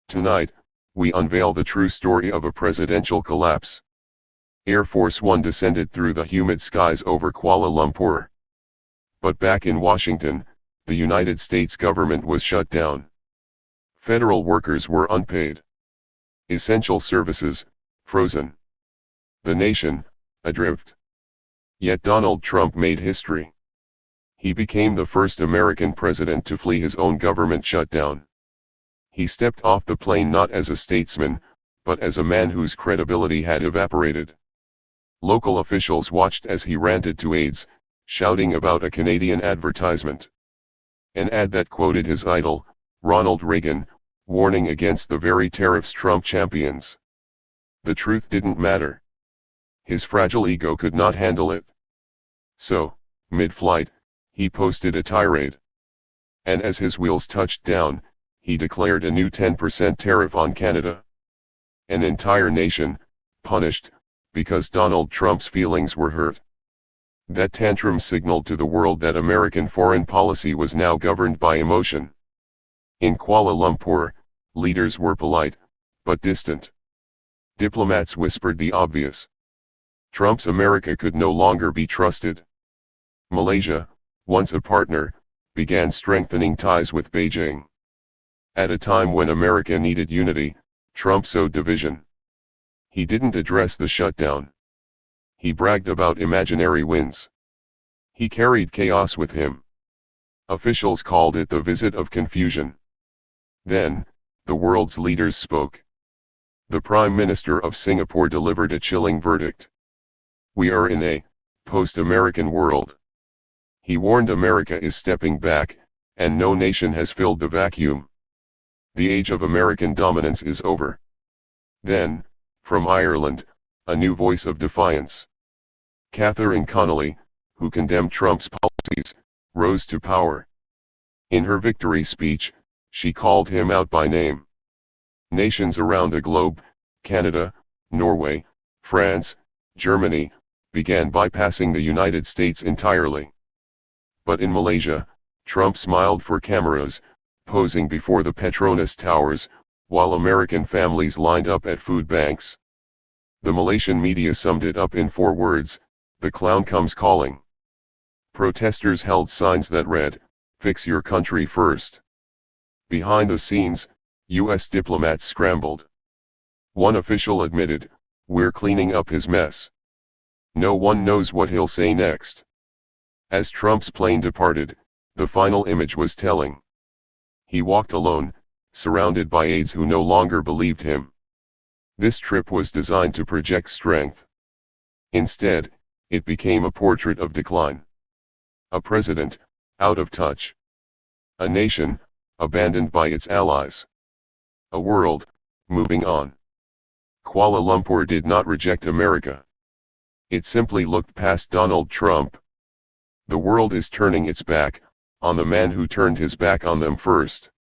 Tonight, we unveil the true story of a presidential collapse. Air Force One descended through the humid skies over Kuala Lumpur. But back in Washington, the United States government was shut down. Federal workers were unpaid. Essential services, frozen. The nation, adrift. Yet Donald Trump made history. He became the first American president to flee his own government shutdown. He stepped off the plane not as a statesman, but as a man whose credibility had evaporated. Local officials watched as he ranted to aides, shouting about a Canadian advertisement. An ad that quoted his idol, Ronald Reagan, warning against the very tariffs Trump champions. The truth didn't matter. His fragile ego could not handle it. So, mid-flight, he posted a tirade. And as his wheels touched down, he declared a new 10% tariff on Canada. An entire nation, punished, because Donald Trump's feelings were hurt. That tantrum signaled to the world that American foreign policy was now governed by emotion. In Kuala Lumpur, leaders were polite, but distant. Diplomats whispered the obvious. Trump's America could no longer be trusted. Malaysia, once a partner, began strengthening ties with Beijing. At a time when America needed unity, Trump sowed division. He didn't address the shutdown. He bragged about imaginary wins. He carried chaos with him. Officials called it the visit of confusion. Then, the world's leaders spoke. The Prime Minister of Singapore delivered a chilling verdict. We are in a post-American world. He warned America is stepping back, and no nation has filled the vacuum. The age of American dominance is over. Then, from Ireland, a new voice of defiance. Catherine Connolly, who condemned Trump's policies, rose to power. In her victory speech, she called him out by name. Nations around the globe, Canada, Norway, France, Germany, began bypassing the United States entirely. But in Malaysia, Trump smiled for cameras, posing before the Petronas Towers, while American families lined up at food banks. The Malaysian media summed it up in 4 words, "The clown comes calling." Protesters held signs that read, "Fix your country first." Behind the scenes, U.S. diplomats scrambled. One official admitted, "We're cleaning up his mess. No one knows what he'll say next." As Trump's plane departed, the final image was telling. He walked alone, surrounded by aides who no longer believed him. This trip was designed to project strength. Instead, it became a portrait of decline. A president, out of touch. A nation, abandoned by its allies. A world, moving on. Kuala Lumpur did not reject America. It simply looked past Donald Trump. The world is turning its back on the man who turned his back on them first.